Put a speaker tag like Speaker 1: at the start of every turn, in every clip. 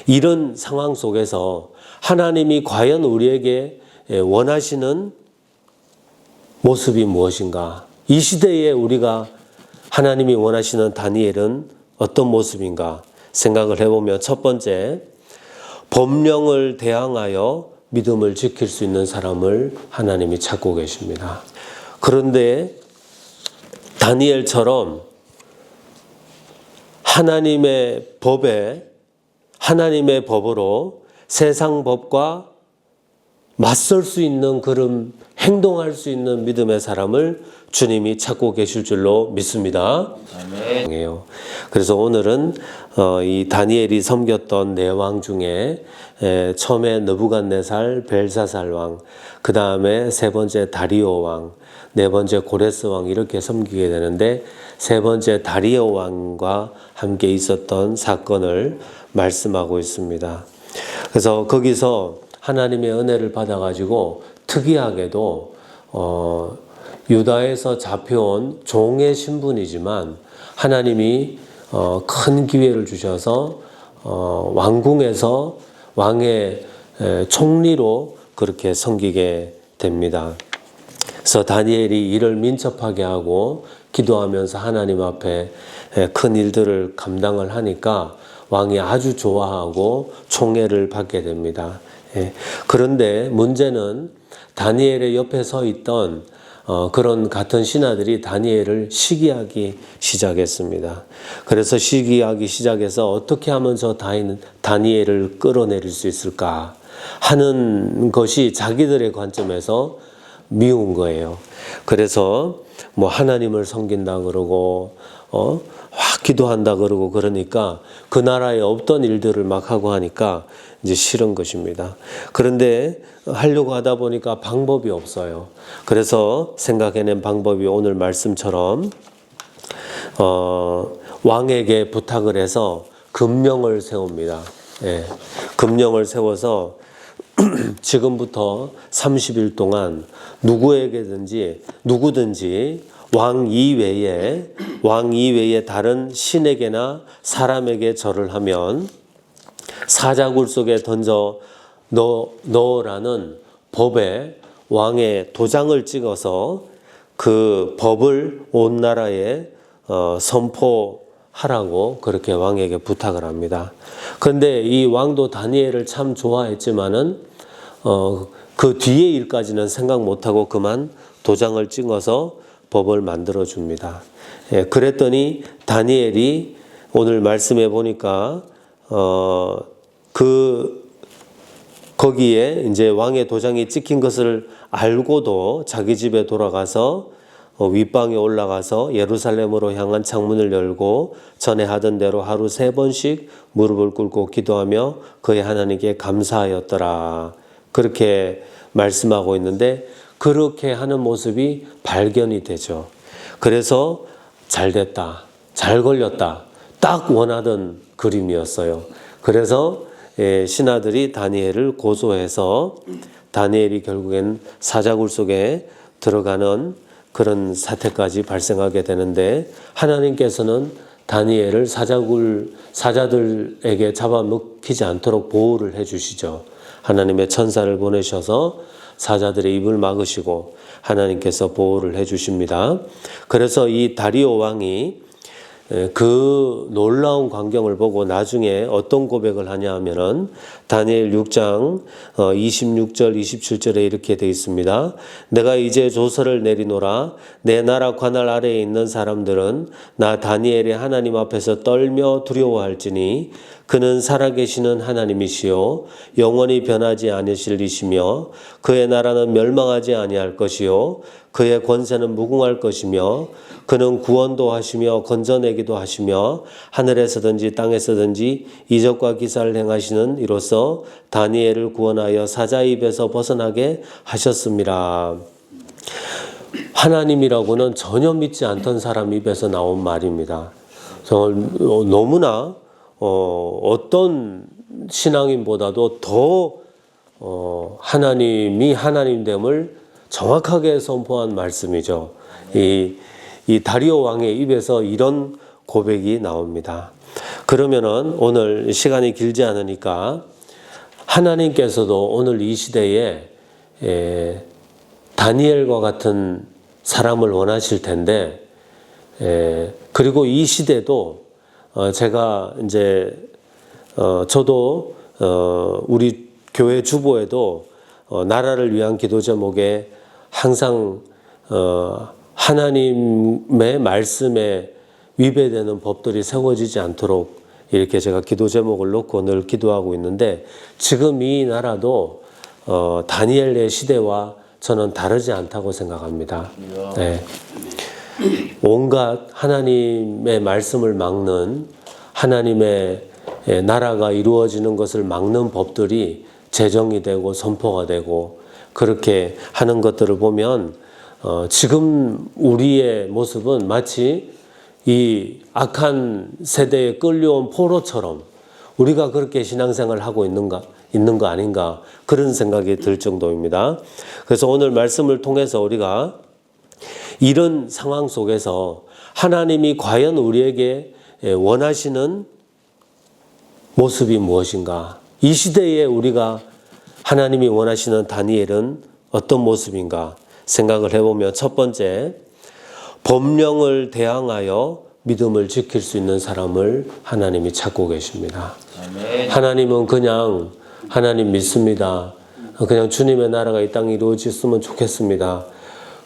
Speaker 1: 이런 상황 속에서 하나님이 과연 우리에게 원하시는 모습이 무엇인가? 이 시대에 우리가 하나님이 원하시는 다니엘은 어떤 모습인가 생각을 해보면, 첫 번째, 법령을 대항하여 믿음을 지킬 수 있는 사람을 하나님이 찾고 계십니다. 그런데 다니엘처럼 하나님의 법으로 세상 법과 맞설 수 있는 그런 행동할 수 있는 믿음의 사람을 주님이 찾고 계실 줄로 믿습니다. 아멘. 그래서 오늘은 이 다니엘이 섬겼던 네 왕 중에 처음에 느부갓네살, 벨사살 왕, 그 다음에 세 번째 다리오 왕, 네 번째 고레스 왕, 이렇게 섬기게 되는데, 세 번째 다리오 왕과 함께 있었던 사건을 말씀하고 있습니다. 그래서 거기서 하나님의 은혜를 받아가지고 특이하게도 유다에서 잡혀온 종의 신분이지만 하나님이 큰 기회를 주셔서 왕궁에서 왕의 총리로 그렇게 섬기게 됩니다. 그래서 다니엘이 이를 민첩하게 하고 기도하면서 하나님 앞에 큰 일들을 감당을 하니까 왕이 아주 좋아하고 총애를 받게 됩니다. 그런데 문제는 다니엘의 옆에 서 있던 그런 같은 신하들이 다니엘을 시기하기 시작했습니다. 그래서 시기하기 시작해서 어떻게 하면 저 다니엘을 끌어내릴 수 있을까 하는 것이 자기들의 관점에서 미운 거예요. 그래서 뭐 하나님을 섬긴다 그러고 기도한다 그러고, 그러니까 그 나라에 없던 일들을 막 하고 하니까 이제 싫은 것입니다. 그런데 하려고 하다 보니까 방법이 없어요. 그래서 생각해낸 방법이 오늘 말씀처럼 왕에게 부탁을 해서 금령을 세웁니다. 금령을 세워서 지금부터 30일 동안 누구든지 왕 이외에 다른 신에게나 사람에게 절을 하면 사자굴 속에 던져 넣으라는 법에 왕의 도장을 찍어서 그 법을 온 나라에 선포하라고 그렇게 왕에게 부탁을 합니다. 그런데 이 왕도 다니엘을 참 좋아했지만은 그 뒤의 일까지는 생각 못하고 그만 도장을 찍어서 법을 만들어 줍니다. 그랬더니 다니엘이 오늘 말씀해 보니까 거기에 이제 왕의 도장이 찍힌 것을 알고도 자기 집에 돌아가서 윗방에 올라가서 예루살렘으로 향한 창문을 열고 전에 하던 대로 하루 3번씩 무릎을 꿇고 기도하며 그의 하나님께 감사하였더라. 그렇게 말씀하고 있는데, 그렇게 하는 모습이 발견이 되죠. 그래서 잘 됐다, 잘 걸렸다, 딱 원하던 그림이었어요. 그래서 신하들이 다니엘을 고소해서 다니엘이 결국엔 사자굴 속에 들어가는 그런 사태까지 발생하게 되는데, 하나님께서는 다니엘을 사자들에게 잡아먹히지 않도록 보호를 해주시죠. 하나님의 천사를 보내셔서 사자들의 입을 막으시고 하나님께서 보호를 해주십니다. 그래서 이 다리오 왕이 그 놀라운 광경을 보고 나중에 어떤 고백을 하냐 하면은 다니엘 6장 26절 27절에 이렇게 되어 있습니다. 내가 이제 조서를 내리노라. 내 나라 관할 아래에 있는 사람들은 나 다니엘의 하나님 앞에서 떨며 두려워할지니 그는 살아계시는 하나님이시요 영원히 변하지 않으실 이시며 그의 나라는 멸망하지 아니할 것이요 그의 권세는 무궁할 것이며 그는 구원도 하시며 건져내기도 하시며 하늘에서든지 땅에서든지 이적과 기사를 행하시는 이로써 다니엘을 구원하여 사자의 입에서 벗어나게 하셨습니다. 하나님이라고는 전혀 믿지 않던 사람 입에서 나온 말입니다. 너무나 어떤 신앙인보다도 더 하나님이 하나님됨을 정확하게 선포한 말씀이죠. 이 다리오 왕의 입에서 이런 고백이 나옵니다. 그러면은 오늘 시간이 길지 않으니까 하나님께서도 오늘 이 시대에 다니엘과 같은 사람을 원하실 텐데, 그리고 이 시대도 제가 이제 저도 우리 교회 주보에도 나라를 위한 기도 제목에 항상 하나님의 말씀에 위배되는 법들이 세워지지 않도록 이렇게 제가 기도 제목을 놓고 늘 기도하고 있는데, 지금 이 나라도 다니엘의 시대와 저는 다르지 않다고 생각합니다. 네. 온갖 하나님의 말씀을 막는, 하나님의 나라가 이루어지는 것을 막는 법들이 제정이 되고 선포가 되고 그렇게 하는 것들을 보면 지금 우리의 모습은 마치 이 악한 세대에 끌려온 포로처럼 우리가 그렇게 신앙생활을 하고 있는 거 아닌가, 그런 생각이 들 정도입니다. 그래서 오늘 말씀을 통해서 우리가 이런 상황 속에서 하나님이 과연 우리에게 원하시는 모습이 무엇인가, 이 시대에 우리가 하나님이 원하시는 다니엘은 어떤 모습인가 생각을 해보면, 첫 번째, 법령을 대항하여 믿음을 지킬 수 있는 사람을 하나님이 찾고 계십니다. 아멘. 하나님은 그냥 하나님 믿습니다, 그냥 주님의 나라가 이 땅에 이루어졌으면 좋겠습니다,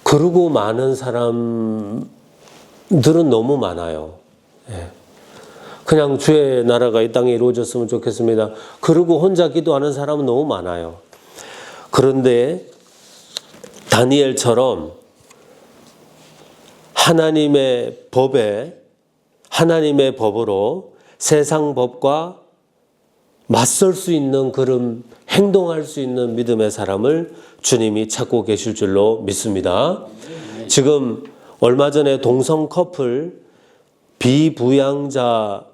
Speaker 1: 그러고 많은 사람들은 너무 많아요. 그냥 주의 나라가 이 땅에 이루어졌으면 좋겠습니다, 그러고 혼자 기도하는 사람은 너무 많아요. 그런데 다니엘처럼 하나님의 법으로 세상 법과 맞설 수 있는, 그런 행동할 수 있는 믿음의 사람을 주님이 찾고 계실 줄로 믿습니다. 지금 얼마 전에 동성 커플 피부양자로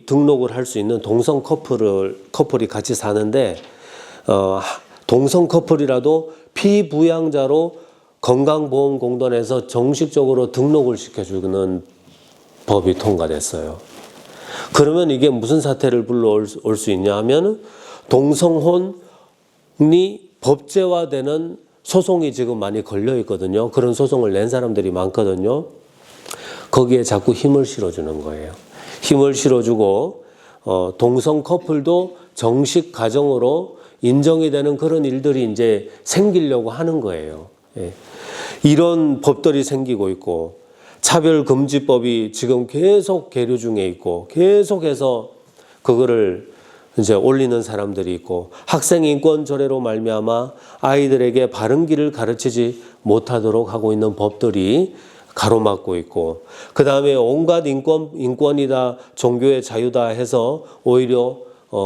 Speaker 1: 등록을 할 수 있는 동성 커플이 같이 사는데, 동성 커플이라도 피부양자로 건강보험공단에서 정식적으로 등록을 시켜주는 법이 통과됐어요. 그러면 이게 무슨 사태를 불러올 수 있냐 하면, 동성혼이 법제화되는 소송이 지금 많이 걸려 있거든요. 그런 소송을 낸 사람들이 많거든요. 거기에 자꾸 힘을 실어주는 거예요. 힘을 실어주고 동성 커플도 정식 가정으로 인정이 되는 그런 일들이 이제 생기려고 하는 거예요. 이런 법들이 생기고 있고, 차별금지법이 지금 계속 계류 중에 있고, 계속해서 그거를 이제 올리는 사람들이 있고, 학생인권 조례로 말미암아 아이들에게 바른 길을 가르치지 못하도록 하고 있는 법들이 가로막고 있고, 그 다음에 온갖 인권이다, 종교의 자유다 해서 오히려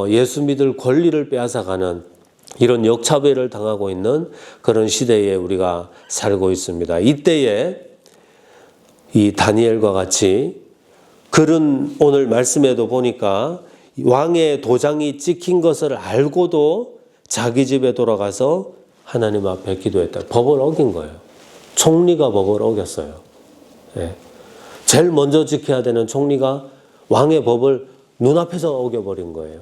Speaker 1: 예수 믿을 권리를 빼앗아가는 이런 역차별을 당하고 있는 그런 시대에 우리가 살고 있습니다. 이때에 이 다니엘과 같이, 그런 오늘 말씀에도 보니까 왕의 도장이 찍힌 것을 알고도 자기 집에 돌아가서 하나님 앞에 기도했다. 법을 어긴 거예요. 총리가 법을 어겼어요. 제일 먼저 지켜야 되는 총리가 왕의 법을 눈앞에서 어겨버린 거예요.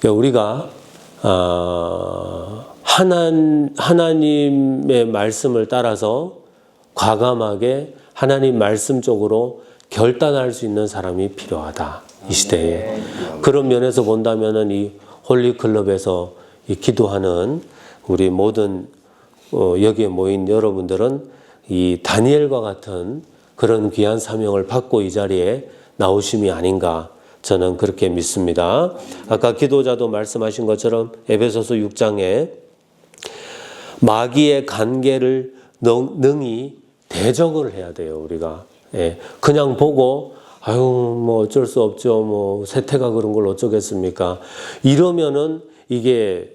Speaker 1: 우리가 하나님의 말씀을 따라서 과감하게 하나님 말씀 쪽으로 결단할 수 있는 사람이 필요하다, 이 시대에. 그런 면에서 본다면은 이 홀리클럽에서 이 기도하는 우리 모든 여기에 모인 여러분들은 이 다니엘과 같은 그런 귀한 사명을 받고 이 자리에 나오심이 아닌가, 저는 그렇게 믿습니다. 아까 기도자도 말씀하신 것처럼 에베소서 6장에 마귀의 관계를 능히 대적을 해야 돼요, 우리가. 그냥 보고 아유 뭐 어쩔 수 없죠, 뭐 세태가 그런 걸 어쩌겠습니까, 이러면은 이게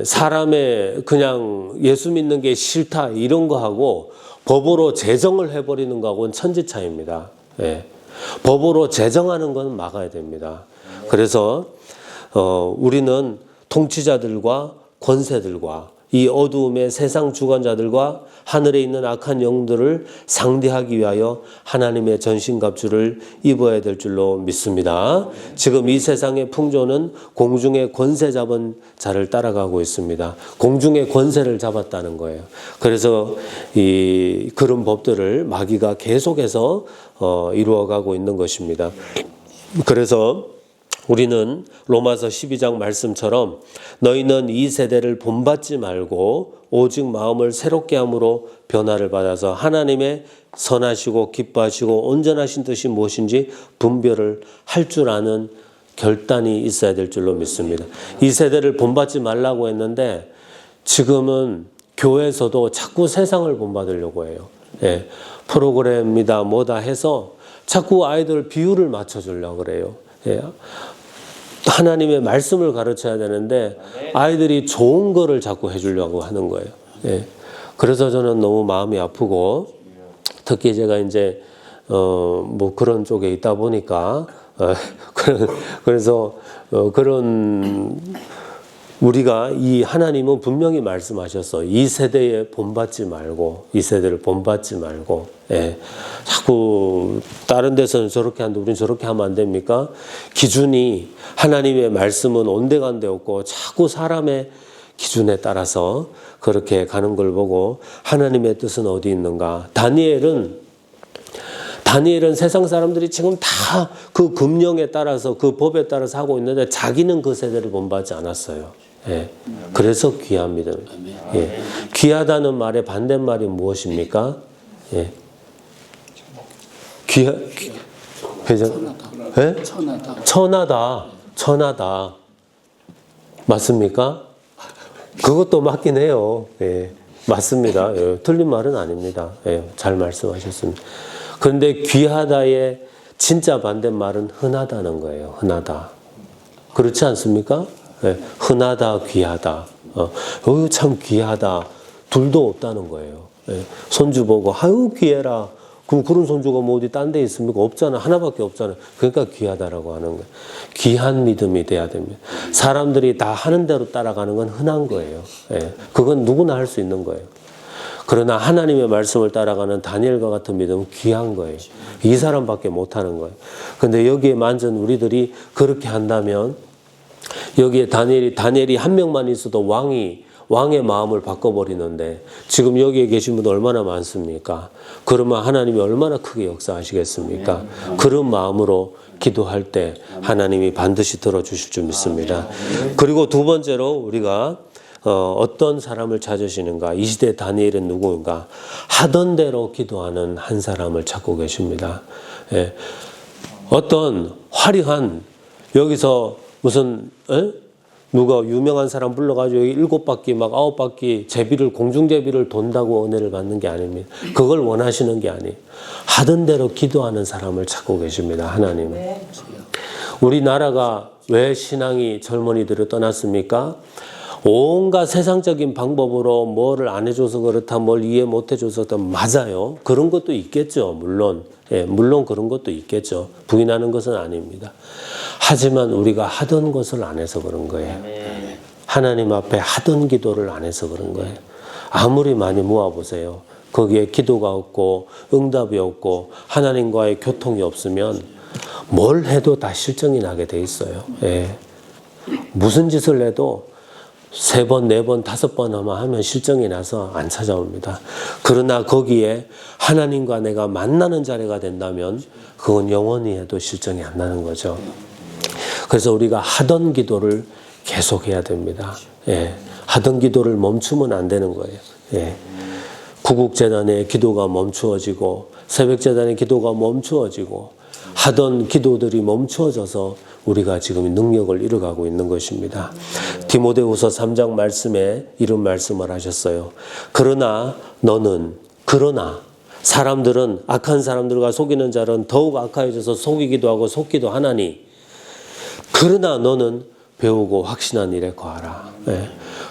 Speaker 1: 사람의 그냥 예수 믿는 게 싫다 이런 거 하고 법으로 제정을 해버리는 거하고는 천지차이입니다. 법으로 제정하는 건 막아야 됩니다. 그래서 우리는 통치자들과 권세들과 이 어두움의 세상 주관자들과 하늘에 있는 악한 영들을 상대하기 위하여 하나님의 전신갑주를 입어야 될 줄로 믿습니다. 지금 이 세상의 풍조는 공중의 권세 잡은 자를 따라가고 있습니다. 공중의 권세를 잡았다는 거예요. 그래서 이 그런 법들을 마귀가 계속해서 이루어가고 있는 것입니다. 그래서 우리는 로마서 12장 말씀처럼 너희는 이 세대를 본받지 말고 오직 마음을 새롭게 함으로 변화를 받아서 하나님의 선하시고 기뻐하시고 온전하신 뜻이 무엇인지 분별을 할 줄 아는 결단이 있어야 될 줄로 믿습니다. 이 세대를 본받지 말라고 했는데 지금은 교회에서도 자꾸 세상을 본받으려고 해요. 예, 프로그램이다 뭐다 해서 자꾸 아이들 비율을 맞춰주려고 그래요. 예. 하나님의 말씀을 가르쳐야 되는데 아이들이 좋은 거를 자꾸 해주려고 하는 거예요. 예. 그래서 저는 너무 마음이 아프고 특히 제가 이제 뭐 그런 쪽에 있다 보니까 그래서 그런 우리가 이 하나님은 분명히 말씀하셨어. 이 세대에 본받지 말고 이 세대를 본받지 말고 예. 자꾸 다른 데서는 저렇게 하는데 우리는 저렇게 하면 안 됩니까? 기준이 하나님의 말씀은 온데간데 없고 자꾸 사람의 기준에 따라서 그렇게 가는 걸 보고 하나님의 뜻은 어디 있는가? 다니엘은 세상 사람들이 지금 다 그 금령에 따라서 그 법에 따라서 하고 있는데 자기는 그 세대를 본받지 않았어요. 예. 그래서 귀합니다. 예. 귀하다는 말의 반대말이 무엇입니까? 예. 예? 천하다. 맞습니까? 그것도 맞긴 해요. 예. 맞습니다. 예. 틀린 말은 아닙니다. 예. 잘 말씀하셨습니다. 그런데 귀하다의 진짜 반대말은 흔하다는 거예요. 흔하다. 그렇지 않습니까? 네, 흔하다, 귀하다. 참 귀하다. 둘도 없다는 거예요. 네, 손주 보고, 아유, 귀해라. 그런 손주가 뭐 어디 딴 데 있습니까? 없잖아. 하나밖에 없잖아. 그러니까 귀하다라고 하는 거예요. 귀한 믿음이 돼야 됩니다. 사람들이 다 하는 대로 따라가는 건 흔한 거예요. 네, 그건 누구나 할 수 있는 거예요. 그러나 하나님의 말씀을 따라가는 다니엘과 같은 믿음은 귀한 거예요. 이 사람밖에 못하는 거예요. 그런데 여기에 만전 우리들이 그렇게 한다면 여기에 다니엘이 한 명만 있어도 왕의 마음을 바꿔버리는데 지금 여기에 계신 분들 얼마나 많습니까? 그러면 하나님이 얼마나 크게 역사하시겠습니까? 그런 마음으로 기도할 때 하나님이 반드시 들어주실 줄 믿습니다. 그리고 두 번째로 우리가 어떤 사람을 찾으시는가? 이 시대 다니엘은 누구인가? 하던 대로 기도하는 한 사람을 찾고 계십니다. 예. 어떤 화려한 여기서 무슨 누가 유명한 사람 불러가지고 여기 7바퀴 막 9바퀴 제비를 공중제비를 돈다고 은혜를 받는 게 아닙니다. 그걸 원하시는 게 아니에요. 하던 대로 기도하는 사람을 찾고 계십니다. 하나님은. 우리나라가 왜 신앙이 젊은이들을 떠났습니까? 온갖 세상적인 방법으로 뭐를 안 해줘서 그렇다, 뭘 이해 못 해줘서 그렇다. 맞아요. 그런 것도 있겠죠. 물론. 예, 물론 그런 것도 있겠죠. 부인하는 것은 아닙니다. 하지만 우리가 하던 것을 안 해서 그런 거예요. 하나님 앞에 하던 기도를 안 해서 그런 거예요. 아무리 많이 모아보세요. 거기에 기도가 없고 응답이 없고 하나님과의 교통이 없으면 뭘 해도 다 실정이 나게 돼 있어요. 예. 무슨 짓을 해도 3번, 4번, 5번 하면 실정이 나서 안 찾아옵니다. 그러나 거기에 하나님과 내가 만나는 자리가 된다면 그건 영원히 해도 실정이 안 나는 거죠. 그래서 우리가 하던 기도를 계속해야 됩니다. 예. 하던 기도를 멈추면 안 되는 거예요. 예. 구국재단의 기도가 멈추어지고 새벽재단의 기도가 멈추어지고 하던 기도들이 멈추어져서 우리가 지금 능력을 잃어가고 있는 것입니다. 디모데후서 3장 말씀에 이런 말씀을 하셨어요. 그러나 사람들은 악한 사람들과 속이는 자는 더욱 악하여져서 속이기도 하고 속기도 하나니 그러나 너는 배우고 확신한 일에 거하라. 네.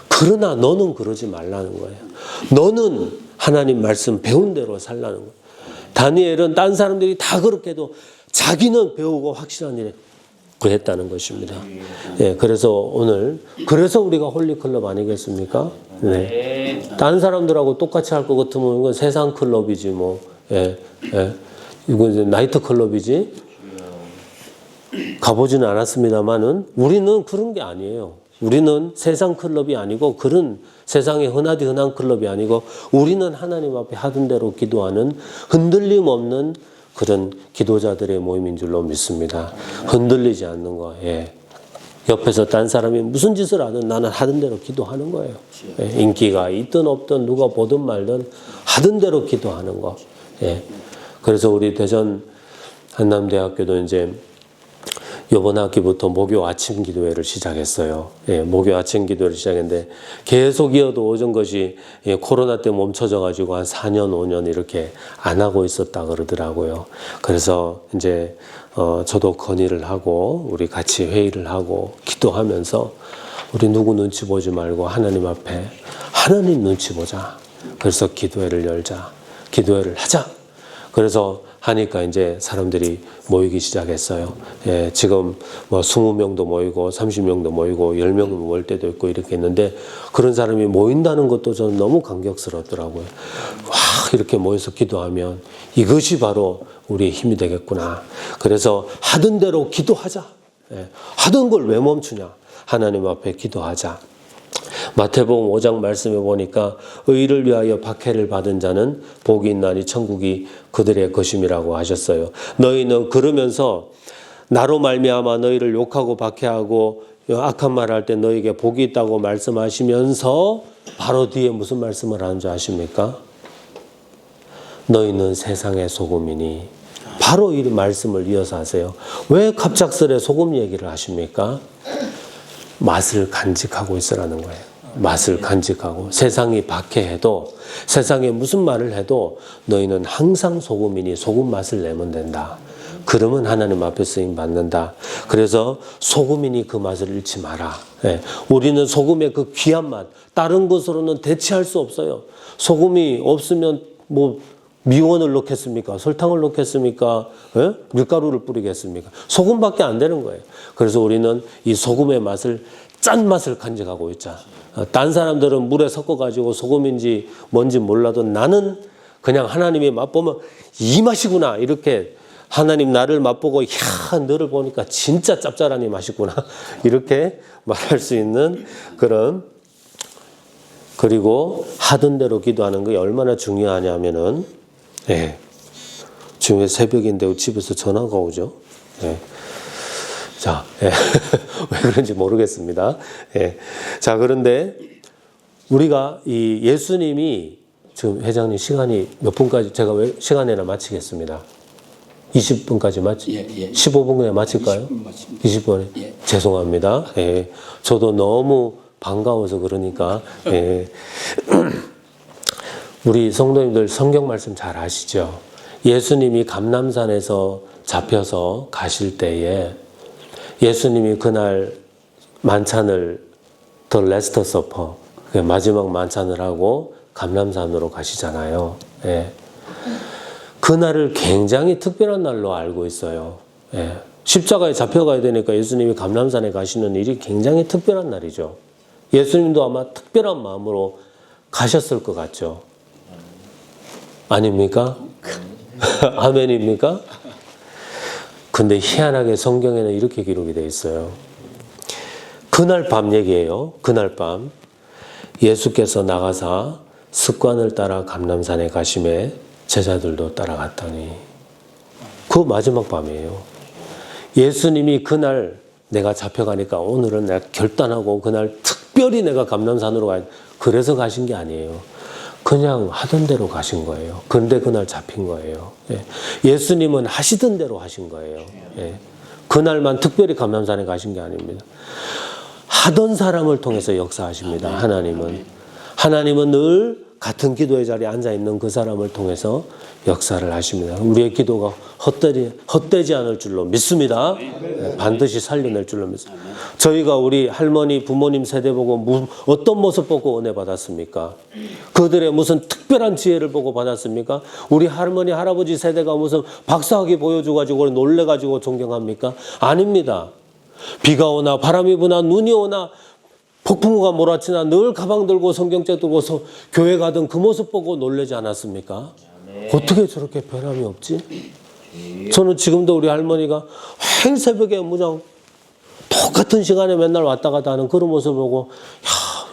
Speaker 1: 그러나 너는 그러지 말라는 거예요. 너는 하나님 말씀 배운 대로 살라는 거예요. 다니엘은 딴 사람들이 다 그렇게 해도 자기는 배우고 확신한 일에 했다는 것입니다. 예, 그래서 오늘 그래서 우리가 홀리클럽 아니겠습니까? 네. 다른 사람들하고 똑같이 할 것 같으면 이건 세상 클럽이지 뭐. 예, 예. 이건 이제 나이트 클럽이지. 가보지는 않았습니다만은 우리는 그런 게 아니에요. 우리는 세상 클럽이 아니고 그런 세상에 흔하디 흔한 클럽이 아니고 우리는 하나님 앞에 하던 대로 기도하는 흔들림 없는 그런 기도자들의 모임인 줄로 믿습니다. 흔들리지 않는 거. 예. 옆에서 딴 사람이 무슨 짓을 하든 나는 하던 대로 기도하는 거예요. 예. 인기가 있든 없든 누가 보든 말든 하던 대로 기도하는 거. 예. 그래서 우리 대전 한남대학교도 이제 이번 학기부터 목요 아침 기도회를 시작했어요. 예, 목요 아침 기도회를 시작했는데 계속 이어도 오던 것이 코로나 때 멈춰져 가지고 한 4년, 5년 이렇게 안 하고 있었다 그러더라고요. 그래서 이제 저도 건의를 하고 우리 같이 회의를 하고 기도하면서 우리 누구 눈치 보지 말고 하나님 앞에 하나님 눈치 보자. 그래서 기도회를 열자. 기도회를 하자. 그래서 하니까 이제 사람들이 모이기 시작했어요. 예, 지금 뭐 20명도 모이고 30명도 모이고 10명도 모일 때도 있고 이렇게 했는데 그런 사람이 모인다는 것도 저는 너무 감격스럽더라고요. 와, 이렇게 모여서 기도하면 이것이 바로 우리의 힘이 되겠구나. 그래서 하던 대로 기도하자. 예, 하던 걸 왜 멈추냐. 하나님 앞에 기도하자. 마태복음 5장 말씀에 보니까 의를 위하여 박해를 받은 자는 복이 있나니 천국이 그들의 것임이라고 하셨어요. 너희는 그러면서 나로 말미암아 너희를 욕하고 박해하고 악한 말 할 때 너희에게 복이 있다고 말씀하시면서 바로 뒤에 무슨 말씀을 하는 줄 아십니까? 너희는 세상의 소금이니. 바로 이 말씀을 이어서 하세요. 왜 갑작스레 소금 얘기를 하십니까? 맛을 간직하고 있으라는 거예요. 맛을 간직하고 세상이 박해해도 세상에 무슨 말을 해도 너희는 항상 소금이니 소금 맛을 내면 된다. 그러면 하나님 앞에 쓰임 받는다. 그래서 소금이니 그 맛을 잃지 마라. 예. 우리는 소금의 그 귀한 맛 다른 것으로는 대체할 수 없어요. 소금이 없으면 뭐 미원을 넣겠습니까? 설탕을 넣겠습니까? 예? 밀가루를 뿌리겠습니까? 소금밖에 안 되는 거예요. 그래서 우리는 이 소금의 맛을 짠맛을 간직하고 있자. 딴 사람들은 물에 섞어가지고 소금인지 뭔지 몰라도 나는 그냥 하나님이 맛보면 이 맛이구나. 이렇게 하나님 나를 맛보고 야 너를 보니까 진짜 짭짤하니 맛있구나. 이렇게 말할 수 있는 그런 그리고 하던 대로 기도하는 게 얼마나 중요하냐면은 예. 지금 새벽인데 집에서 전화가 오죠. 예. 자, 예. 왜 그런지 모르겠습니다. 예. 자, 그런데 우리가 이 예수님이 지금 회장님 시간이 몇 분까지 제가 왜 시간에나 마치겠습니다. 20분까지 맞지?
Speaker 2: 예.
Speaker 1: 15분 그냥 마칠까요? 20분.
Speaker 2: 예.
Speaker 1: 죄송합니다. 예. 저도 너무 반가워서 그러니까. 예. 우리 성도님들 성경 말씀 잘 아시죠? 예수님이 감람산에서 잡혀서 가실 때에 예수님이 그날 만찬을 The Last Supper 마지막 만찬을 하고 감람산으로 가시잖아요. 예. 그날을 굉장히 특별한 날로 알고 있어요. 예. 십자가에 잡혀가야 되니까 예수님이 감람산에 가시는 일이 굉장히 특별한 날이죠. 예수님도 아마 특별한 마음으로 가셨을 것 같죠. 아닙니까? 아멘입니까? 근데 희한하게 성경에는 이렇게 기록이 되어 있어요. 그날 밤 얘기예요. 그날 밤 예수께서 나가사 습관을 따라 감람산에 가심에 제자들도 따라갔더니 그 마지막 밤이에요. 예수님이 그날 내가 잡혀가니까 오늘은 내가 결단하고 그날 특별히 내가 감람산으로 가야 그래서 가신 게 아니에요. 그냥 하던 대로 가신 거예요. 근데 그날 잡힌 거예요. 예. 예수님은 하시던 대로 하신 거예요. 예. 그날만 특별히 감람산에 가신 게 아닙니다. 하던 사람을 통해서 역사하십니다. 하나님은 늘 같은 기도의 자리에 앉아있는 그 사람을 통해서 역사를 하십니다. 우리의 기도가 헛되지 않을 줄로 믿습니다. 네, 반드시 살려낼 줄로 믿습니다. 저희가 우리 할머니, 부모님 세대 보고 어떤 모습 보고 은혜 받았습니까? 그들의 무슨 특별한 지혜를 보고 받았습니까? 우리 할머니, 할아버지 세대가 무슨 박사학위 보여줘가지고 놀래가지고 존경합니까? 아닙니다. 비가 오나 바람이 부나 눈이 오나 폭풍우가 몰아치나 늘 가방 들고 성경책 들고서 교회 가던 그 모습 보고 놀라지 않았습니까? 어떻게 저렇게 변함이 없지? 저는 지금도 우리 할머니가 행 새벽에 무장 똑같은 시간에 맨날 왔다 갔다 하는 그런 모습을 보고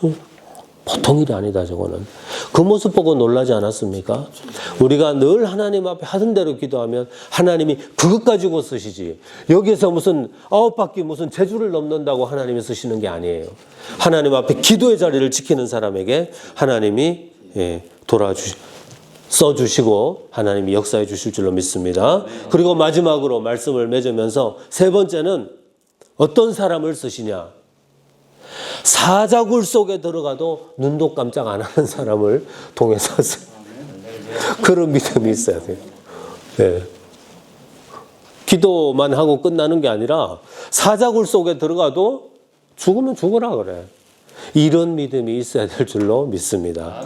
Speaker 1: 야, 보통 일이 아니다 저거는. 그 모습 보고 놀라지 않았습니까? 우리가 늘 하나님 앞에 하던 대로 기도하면 하나님이 그것 가지고 쓰시지. 여기서 무슨 9바퀴 무슨 제주를 넘는다고 하나님이 쓰시는 게 아니에요. 하나님 앞에 기도의 자리를 지키는 사람에게 하나님이 써주시고 하나님이 역사해 주실 줄로 믿습니다. 그리고 마지막으로 말씀을 맺으면서 세 번째는 어떤 사람을 쓰시냐. 사자굴 속에 들어가도 눈도 깜짝 안 하는 사람을 통해서 그런 믿음이 있어야 돼요. 네. 기도만 하고 끝나는 게 아니라 사자굴 속에 들어가도 죽으면 죽으라 그래. 이런 믿음이 있어야 될 줄로 믿습니다.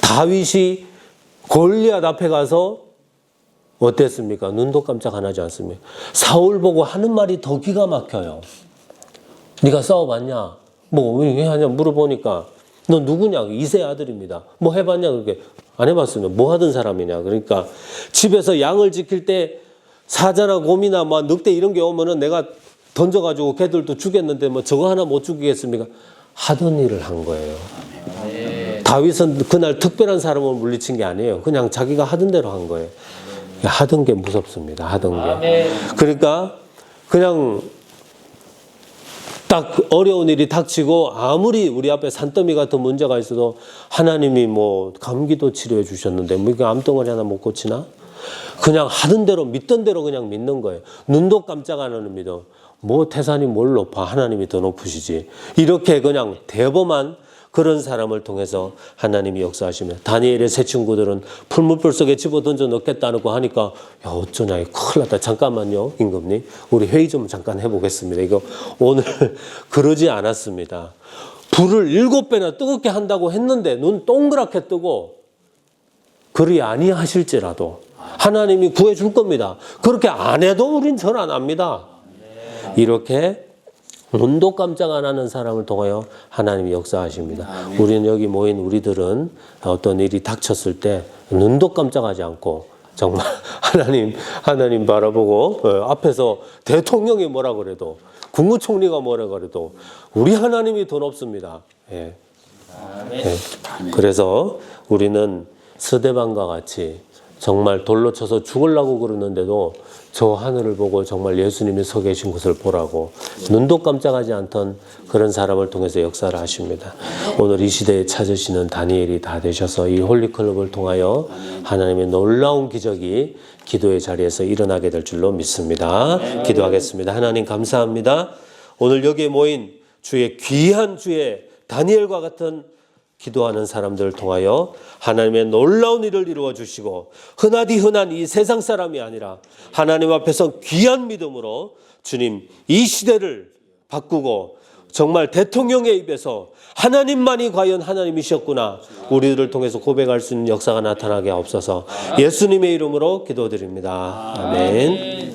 Speaker 1: 다윗이 골리앗 앞에 가서 어땠습니까? 눈도 깜짝 안 하지 않습니까? 사울 보고 하는 말이 더 기가 막혀요. 네가 싸워봤냐? 뭐 왜 하냐 물어보니까 너 누구냐? 이세 아들입니다. 뭐 해봤냐? 그렇게 안 해봤으면 뭐 하던 사람이냐? 그러니까 집에서 양을 지킬 때 사자나 곰이나 뭐 늑대 이런 게 오면은 내가 던져가지고 걔들도 죽였는데 뭐 저거 하나 못 죽이겠습니까? 하던 일을 한 거예요. 다윗은 그날 특별한 사람을 물리친 게 아니에요. 그냥 자기가 하던 대로 한 거예요. 하던 게 무섭습니다. 하던 게. 그러니까 그냥 딱 어려운 일이 닥치고 아무리 우리 앞에 산더미 같은 문제가 있어도 하나님이 뭐 감기도 치료해 주셨는데 뭐 이게 암덩어리 하나 못 고치나? 그냥 하던 대로 믿던 대로 그냥 믿는 거예요. 눈도 깜짝 안 하는 믿음. 뭐 태산이 뭘 높아 하나님이 더 높으시지. 이렇게 그냥 대범한 그런 사람을 통해서 하나님이 역사하시면 다니엘의 세 친구들은 풀무불 속에 집어 던져 넣겠다고 하니까 야 어쩌냐 큰일 났다. 잠깐만요 임금님 우리 회의 좀 잠깐 해보겠습니다. 이거 오늘 그러지 않았습니다. 불을 7배나 뜨겁게 한다고 했는데 눈 동그랗게 뜨고 그리 아니하실지라도 하나님이 구해줄 겁니다. 그렇게 안 해도 우린 전 안 합니다. 이렇게 눈도 깜짝 안 하는 사람을 통하여 하나님이 역사하십니다. 우리는 여기 모인 우리들은 어떤 일이 닥쳤을 때 눈도 깜짝하지 않고 정말 하나님 바라보고 앞에서 대통령이 뭐라 그래도 국무총리가 뭐라 그래도 우리 하나님이 더 높습니다. 예. 예. 그래서 우리는 스데반과 같이 정말 돌로 쳐서 죽으려고 그러는데도 저 하늘을 보고 정말 예수님이 서 계신 곳을 보라고 눈도 깜짝하지 않던 그런 사람을 통해서 역사를 하십니다. 오늘 이 시대에 찾으시는 다니엘이 다 되셔서 이 홀리클럽을 통하여 하나님의 놀라운 기적이 기도의 자리에서 일어나게 될 줄로 믿습니다. 기도하겠습니다. 하나님 감사합니다. 오늘 여기에 모인 주의 귀한 주의 다니엘과 같은 기도하는 사람들을 통하여 하나님의 놀라운 일을 이루어 주시고 흔하디 흔한 이 세상 사람이 아니라 하나님 앞에서 귀한 믿음으로 주님 이 시대를 바꾸고 정말 대통령의 입에서 하나님만이 과연 하나님이셨구나 우리들을 통해서 고백할 수 있는 역사가 나타나게 하옵소서. 예수님의 이름으로 기도드립니다. 아멘.